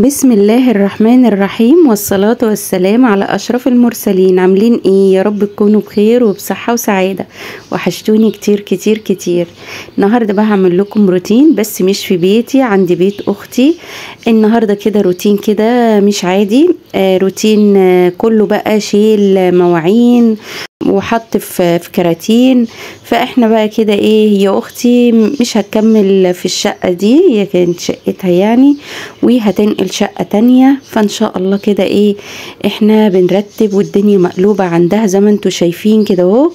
بسم الله الرحمن الرحيم، والصلاة والسلام على أشرف المرسلين. عاملين ايه؟ يا رب تكونوا بخير وبصحة وسعادة. وحشتوني كتير كتير كتير. النهاردة بقى هعمل لكم روتين، بس مش في بيتي، عند بيت أختي. النهاردة كده روتين كده مش عادي. روتين كله بقى شيل مواعين وحط في كراتين. فاحنا بقى كده ايه، هي اختي مش هتكمل في الشقة دي، هي كانت شقتها يعني، وهتنقل شقة تانية. فان شاء الله كده ايه، احنا بنرتب والدنيا مقلوبة عندها زي ما انتوا شايفين كده اهو.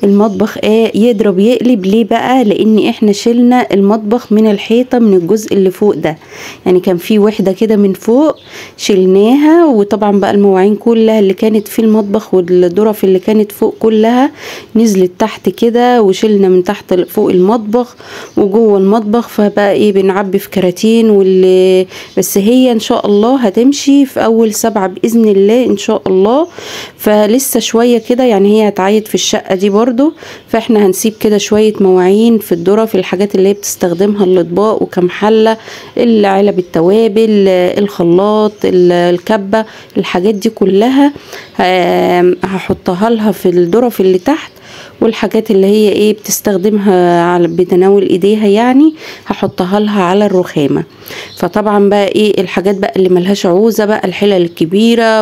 المطبخ يضرب يقلب. ليه بقى؟ لان احنا شلنا المطبخ من الحيطة، من الجزء اللي فوق ده، يعني كان في وحدة كده من فوق شلناها. وطبعا بقى المواعين كلها اللي كانت في المطبخ والظرف اللي كانت فوق كلها نزلت تحت كده، وشلنا من تحت فوق المطبخ وجوه المطبخ. فبقى ايه، بنعبي في كراتين. واللي بس هي ان شاء الله هتمشي في اول 7 باذن الله ان شاء الله. فلسه شويه كده يعني، هي هتعيد في الشقه دي برضو. فاحنا هنسيب كده شويه مواعين في الظرف، الحاجات اللي هي بتستخدمها، الاطباق وكم حله، علب التوابل، الخلاط، الكبه، الحاجات دي كلها هحطها لها في الظرف اللي تحت. والحاجات اللي هي ايه بتستخدمها بتناول ايديها يعني هحطها لها على الرخامه. فطبعا بقى ايه الحاجات بقى اللي ملهاش عوزه بقى، الحلل الكبيره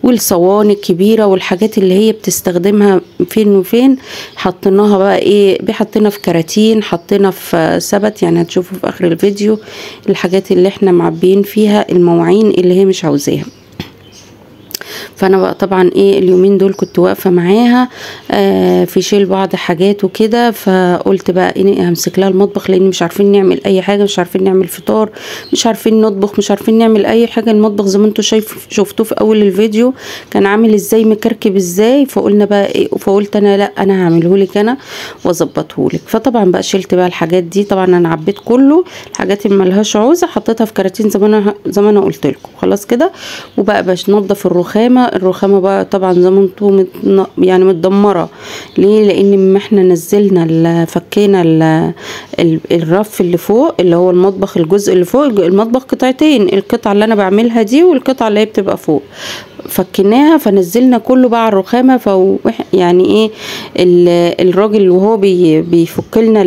والصواني الكبيره والحاجات اللي هي بتستخدمها فين وفين، حطيناها بقى ايه، حطينا في كراتين، حطينا في سبت، يعني هتشوفوا في اخر الفيديو الحاجات اللي احنا معبيين فيها المواعين اللي هي مش عاوزاها. فانا بقى طبعا ايه اليومين دول كنت واقفه معاها في شيل بعض حاجات وكده. فقلت بقى ايه، همسك لها المطبخ، لان مش عارفين نعمل اي حاجه، مش عارفين نعمل فطار، مش عارفين نطبخ، مش عارفين نعمل اي حاجه. المطبخ زي ما انتوا شفتوه في اول الفيديو كان عامل ازاي، مكركب ازاي. فقلنا بقى ايه، فقلت انا لا، انا هعمله لك انا واظبطه لك. فطبعا بقى شلت بقى الحاجات دي. طبعا انا عبيت كله الحاجات اللي ملهاش عوزه، حطيتها في كراتين زي ما انا قلت لكم. خلاص كده. وبقى بنضف الرخامه بقى طبعا زي ما انتم يعني متدمره. ليه؟ لان ما احنا نزلنا فكينا الرف اللي فوق اللي هو المطبخ، الجزء اللي فوق المطبخ قطعتين، القطعه اللي انا بعملها دي والقطعه اللي هي بتبقى فوق، فكناها فنزلنا كله بقى على الرخامه. يعني ايه، الراجل وهو بيفك لنا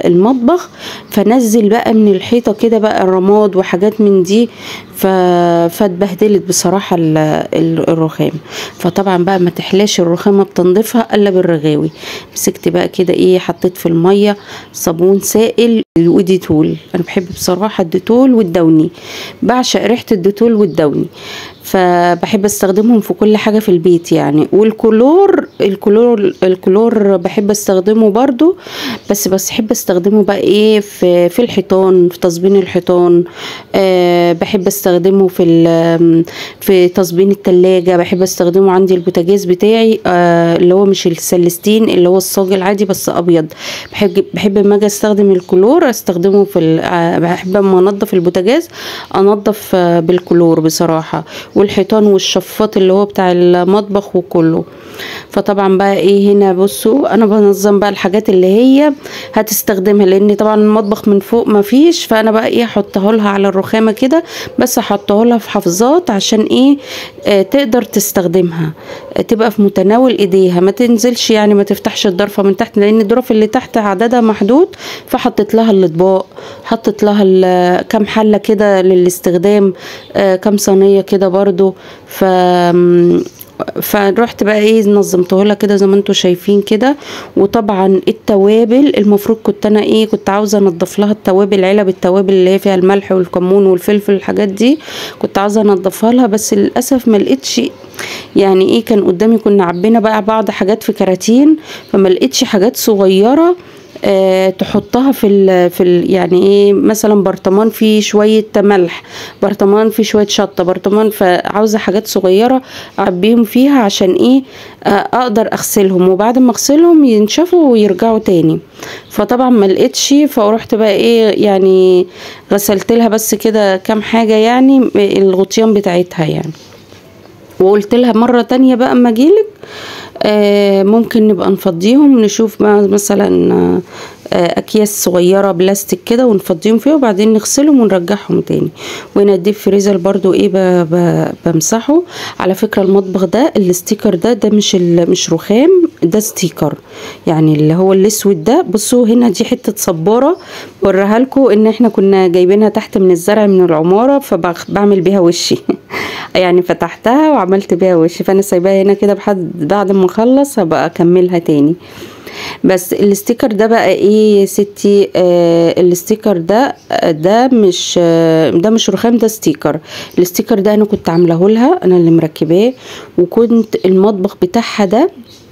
المطبخ فنزل بقى من الحيطه كده بقى الرماد وحاجات من دي. فاتبهدلت بصراحه الرخام. فطبعا بقى ما تحلاش الرخامه بتنظيفها الا بالرغاوي. مسكت بقى كده ايه، حطيت في الميه صابون سائل وديتول. انا بحب بصراحه الديتول والدوني، بعشق ريحه الديتول والدوني، فبحب استخدمهم في كل حاجة في البيت يعني. الكلور بحب استخدمه برضو، بس بحب استخدمه بقى ايه في الحيطان، في تصبين الحيطان. بحب استخدمه في تصبين التلاجة. بحب استخدمه عندي البوتاجاز بتاعي اللي هو مش السلستين، اللي هو الصاج العادي بس ابيض. بحب لما اجي استخدم الكلور استخدمه بحب لما انضف البوتاجاز انضف بالكلور بصراحة. والحيطان والشفاط اللي هو بتاع المطبخ وكله. فطبعا بقى ايه، هنا بصوا انا بنظم بقى الحاجات اللي هي هتستخدمها، لان طبعا المطبخ من فوق ما فيش. فانا بقى ايه، احطها لها على الرخامه كده، بس احطها لها في حفاظات عشان ايه، تقدر تستخدمها، تبقى في متناول ايديها، ما تنزلش يعني، ما تفتحش الضرفه من تحت، لان الضرف اللي تحت عددها محدود. فحطيت لها الاطباق، حطيت لها كام حله كده للاستخدام، كام صينيه كده برضو. فروحت بقى ايه، نظمته لها كده زي ما انتوا شايفين كده. وطبعا التوابل المفروض كنت عاوزه انضف لها التوابل، علب التوابل اللي هي فيها الملح والكمون والفلفل، الحاجات دي كنت عاوزه انضفها لها، بس للاسف ما لقيتش يعني ايه. كان قدامي كنا عبينا بقى بعض حاجات في كراتين، فما لقيتش حاجات صغيره تحطها في يعني ايه، مثلا برطمان فيه شويه ملح، برطمان فيه شويه شطه، برطمان. فعاوزه حاجات صغيره اعبيهم فيها عشان ايه، اقدر اغسلهم، وبعد ما اغسلهم ينشفوا ويرجعوا تاني. فطبعا ما لقيتش. فرحت بقى ايه يعني، غسلت لها بس كده كام حاجه يعني، الغطيان بتاعتها يعني. وقلت لها مره تانية بقى اما اجيلك ممكن نبقى نفضيهم، نشوف مثلا اكياس صغيره بلاستيك كده ونفضيهم فيها وبعدين نغسلهم ونرجعهم تاني. وهنا الديب فريزر برضو ايه بمسحه. على فكره المطبخ ده الستيكر ده مش رخام، ده ستيكر يعني اللي هو الاسود ده. بصوا هنا دي حته صباره وريها لكم ان احنا كنا جايبينها تحت من الزرع من العماره فبعمل بيها وشي يعني فتحتها وعملت بيها وشي، فانا سايباها هنا كده بعد ما اخلص هبقى اكملها تاني. بس الستيكر ده بقى ايه يا ستي؟ الستيكر ده مش رخام، ده ستيكر. الستيكر ده انا كنت عاملاه لها، انا اللي مركباه، وكنت المطبخ بتاعها ده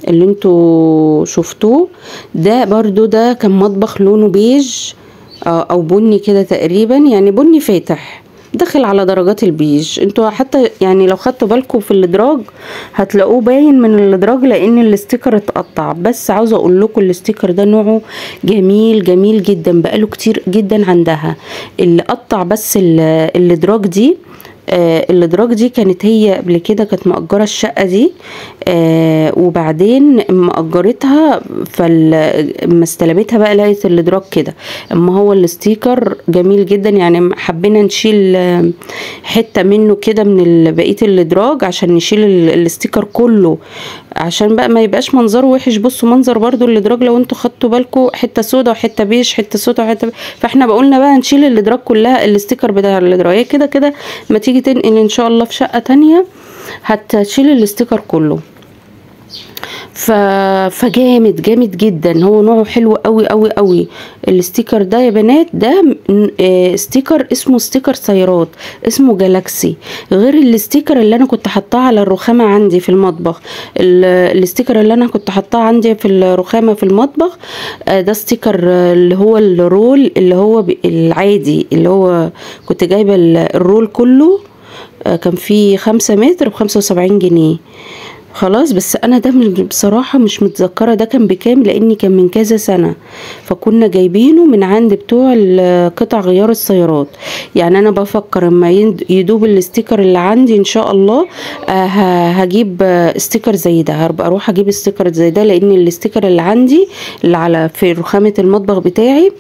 اللي انتوا شفتوه ده برضو ده كان مطبخ لونه بيج او بني كده تقريبا، يعني بني فاتح دخل على درجات البيج. انتوا حتى يعني لو خدتوا بالكم في الادراج هتلاقوه باين من الادراج لان الاستيكر اتقطع. بس عاوزه اقول لكم الاستيكر ده نوعه جميل جميل جدا، بقاله كتير جدا عندها. اللي قطع بس الادراج دي الادراج دي كانت هي قبل كده كانت مأجرة الشقة دي وبعدين مأجرتها، فلما استلمتها بقى لقيت الادراج كده. اما هو الستيكر جميل جدا، يعني حبينا نشيل حتة منه كده من بقية الادراج عشان نشيل الستيكر كله عشان بقى ما يبقاش منظره وحش. بصوا منظر برضو الادراج لو انتوا خدتوا بالكم حته سودا وحته بيج، حته سودا وحته فاحنا بقولنا بقى نشيل الادراج كلها، الستيكر بتاع الادراج. هي كده كده ما تيجي تنقل ان شاء الله في شقه تانية هتشيل الستيكر كله. فجامد جامد جدا، هو نوعه حلو قوي قوي قوي الستيكر ده يا بنات. ده ستيكر اسمه ستيكر سيارات، اسمه جالاكسي، غير الستيكر اللي انا كنت حطاه على الرخامه عندي في المطبخ. الستيكر اللي انا كنت حطاه عندي في الرخامه في المطبخ ده ستيكر اللي هو الرول اللي هو العادي، اللي هو كنت جايبه الرول كله كان فيه 5 متر ب75 جنيه خلاص. بس انا ده بصراحة مش متذكرة ده كان بكام لاني كان من كذا سنة، فكنا جايبينه من عند بتوع قطع غيار السيارات. يعني انا بفكر اما يدوب الستيكر اللي عندي ان شاء الله هجيب ستيكر زي ده، هبقى اروح اجيب ستيكر زي ده، لان الستيكر اللي عندي اللي على في رخامة المطبخ بتاعي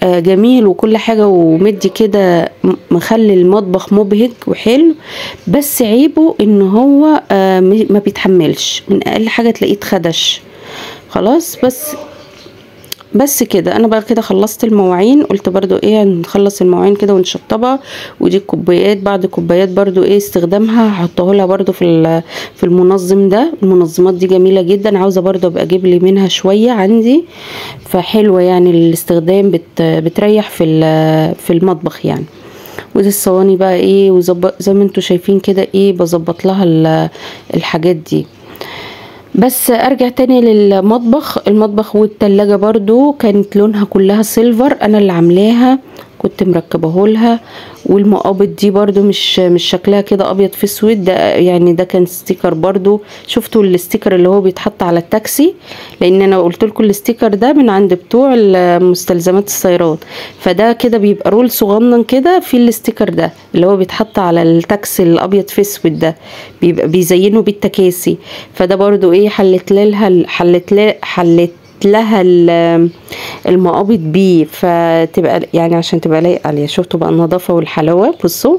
جميل وكل حاجة ومدي كده مخلي المطبخ مبهج وحلو. بس عيبه ان هو ما بيتحملش، من اقل حاجة تلاقيه اتخدش خلاص. بس كده انا بقى كده خلصت المواعين. قلت برضو ايه نخلص المواعين كده ونشطبها. ودي الكوبايات، بعد كوبايات برضو ايه استخدامها هحطه لها برضو في المنظم ده. المنظمات دي جميلة جدا، عاوزة برضو ابقى اجيب لي منها شوية عندي، فحلوة يعني الاستخدام بتريح في المطبخ يعني. ودي الصواني بقى ايه وزي ما انتوا شايفين كده ايه بظبط لها الحاجات دي. بس ارجع تاني للمطبخ. المطبخ والتلاجة برضو كانت لونها كلها سيلفر، انا اللي عاملاها كنت مركبه لها. والمقابض دي برضو مش شكلها كده ابيض في اسود، ده يعني ده كان ستيكر برضو. شفتوا الستيكر اللي هو بيتحط على التاكسي؟ لان انا قلت لكم الستيكر ده من عند بتوع مستلزمات السيارات، فده كده بيبقى رول صغنن كده في الستيكر ده اللي هو بيتحط على التاكسي الابيض في اسود ده، بيبقى بيزينوا بالتكاسي. فده برضو ايه حلت لها المقابض بيه، فتبقى يعني عشان تبقى لايقه عليها. شفتوا بقى النظافه والحلاوه؟ بصوا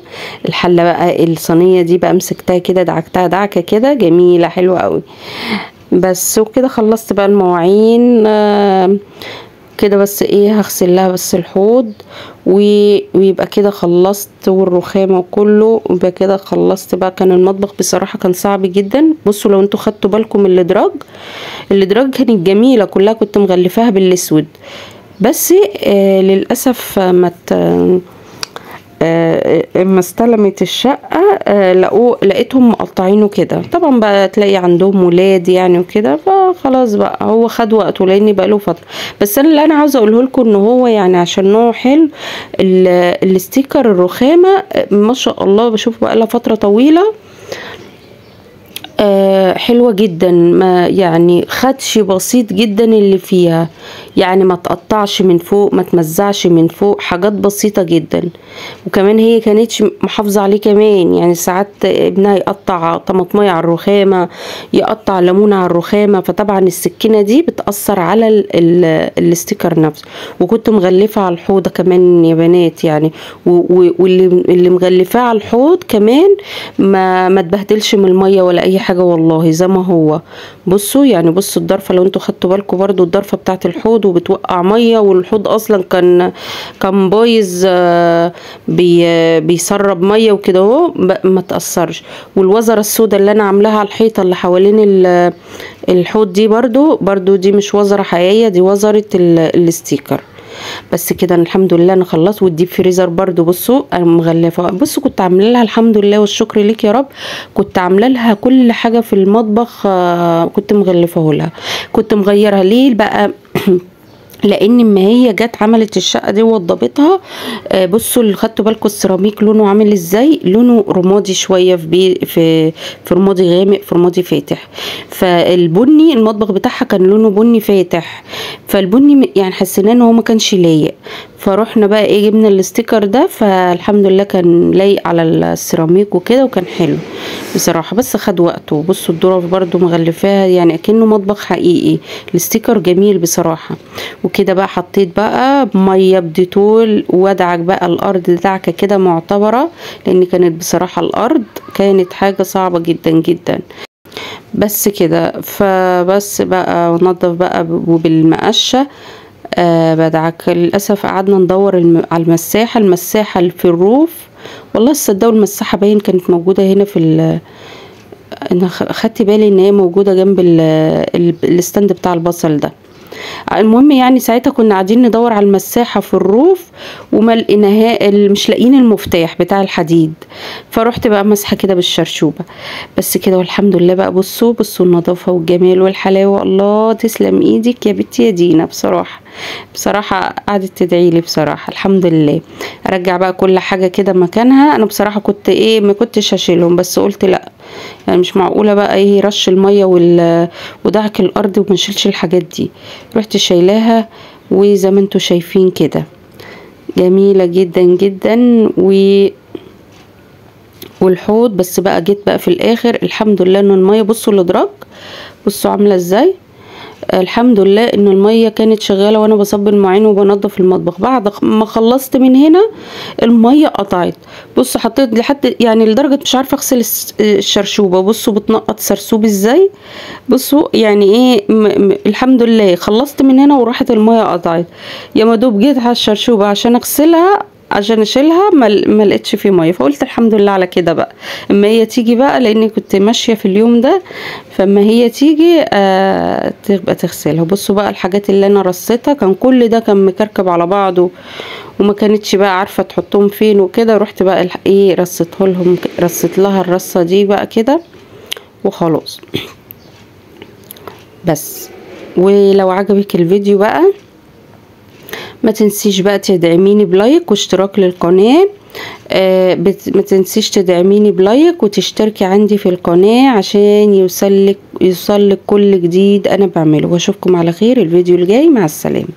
الحله بقى الصينيه دي بقى مسكتها كده دعكتها دعكه كده جميله حلوه قوي. بس وكده خلصت بقى المواعين كده. بس ايه هغسل لها بس الحوض ويبقى كده خلصت، والرخامه وكله ويبقى كده خلصت بقى. كان المطبخ بصراحه كان صعب جدا. بصوا لو انتوا خدتوا بالكم من الادراج كانت جميله كلها، كنت مغلفاها بالاسود. بس للاسف اما استلمت الشقه لقيتهم مقطعينه كده. طبعا بقى تلاقي عندهم ولاد يعني وكده، فخلاص بقى هو خد وقته لاني بقى له فتره. بس انا اللي انا عاوزه اقوله لكم ان هو يعني عشان نوعه حلو الستيكر الرخامه ما شاء الله بشوف بقى لها فتره طويله حلوة جدا، ما يعني خدش بسيط جدا اللي فيها، يعني ما تقطعش من فوق، ما تمزعش من فوق، حاجات بسيطة جدا. وكمان هي كانتش محافظة عليه كمان، يعني ساعات ابنها يقطع طماطمية على الرخامة، يقطع ليمونة على الرخامة، فطبعا السكينة دي بتأثر على الاستيكر نفسه. وكنت مغلفة على الحوضة كمان يا بنات يعني، واللي مغلفاه على الحوض كمان ما تبهدلش من المية ولا اي حاجة والله زي ما هو. بصوا يعني، بصوا الضرفة لو انتوا خدتوا بالكم برضو، الضرفة بتاعت الحوض وبتوقع مية، والحوض اصلا كان بايظ، بيسرب مية وكده اهو، ما تأثرش. والوزرة السوداء اللي انا عاملاها على الحيطة اللي حوالين الحوض دي برضو دي مش وزرة حقيقية، دي وزرة الاستيكر. بس كده الحمد لله انا خلصت. والديب فريزر برضو بصوا انا مغلفه، بصوا كنت عامله لها الحمد لله والشكر ليك يا رب، كنت عامله لها كل حاجه في المطبخ، كنت مغلفه لها، كنت مغيرها ليه بقى لان ما هي جت عملت الشقه دي ووضبتها. بصوا اللي خدتوا بالكم السيراميك لونه عامل ازاي، لونه رمادي شويه، في رمادي غامق، في رمادي فاتح. فالبني المطبخ بتاعها كان لونه بني فاتح، فالبني يعني حسينا ان هو ما كانش لايق، فروحنا بقى ايه جبنا الاستيكر ده، فالحمد لله كان لايق على السيراميك وكده، وكان حلو بصراحه، بس خد وقته. بصوا الظرف برضو مغلفاها يعني اكنه مطبخ حقيقي، الاستيكر جميل بصراحه. وكده بقى حطيت بقى ميه بديتول، وادعك بقى الارض دعكه كده معتبره، لان كانت بصراحه الارض كانت حاجه صعبه جدا جدا. بس كده، فبس بقى ونضف بقى وبالمقشه. بدعك. للاسف قعدنا ندور على المساحه اللي في الروف، والله تصدقوا المساحه باين كانت موجوده هنا انا خدت بالي ان هي موجوده جنب الستاند بتاع البصل ده. المهم يعني ساعتها كنا قاعدين ندور على المساحه في الروف، وما لقيناها، مش لاقيين المفتاح بتاع الحديد، فروحت بقى مسحه كده بالشرشوبه. بس كده والحمد لله بقى. بصوا النظافه والجمال والحلاوه، الله تسلم ايدك يا بنتي يا دينا، بصراحه قعدت تدعي لي بصراحه. الحمد لله. ارجع بقى كل حاجه كده مكانها. انا بصراحه كنت ما كنتش هشيلهم، بس قلت لا، يعني مش معقوله بقى رش الميه ودعك الارض وما نشيلش الحاجات دي. رحت شايلاها، وزي ما انتوا شايفين كده جميله جدا جدا. والحوض بس بقى جيت بقى في الاخر الحمد لله ان الميه، بصوا الادراج بصوا عامله ازاي، الحمد لله ان الميه كانت شغاله وانا بصب المواعين وبنضف المطبخ. بعد ما خلصت من هنا الميه قطعت. بصوا حطيت لحد يعني لدرجه مش عارفه اغسل الشرشوبه، بصوا بتنقط سرسوب ازاي، بصوا يعني الحمد لله خلصت من هنا وراحت الميه قطعت. يا مدوب جيت على الشرشوبه عشان اغسلها، عشان اشيلها ما لقيتش فيه ميه، فقلت الحمد لله على كده بقى. اما هي تيجي بقى، لاني كنت ماشيه في اليوم ده، فاما هي تيجي تبقى تغسلها. بصوا بقى الحاجات اللي انا رصيتها، كان كل ده كان مكركب على بعضه، وما كانتش بقى عارفه تحطهم فين وكده. رحت بقى رصيت لها الرصه دي بقى كده وخلاص. بس ولو عجبك الفيديو بقى ما تنسيش بقى تدعميني بلايك واشتراك للقناة. ما تنسيش تدعميني بلايك وتشتركي عندي في القناة عشان يوصلك كل جديد انا بعمله. واشوفكم على خير الفيديو الجاي. مع السلامة.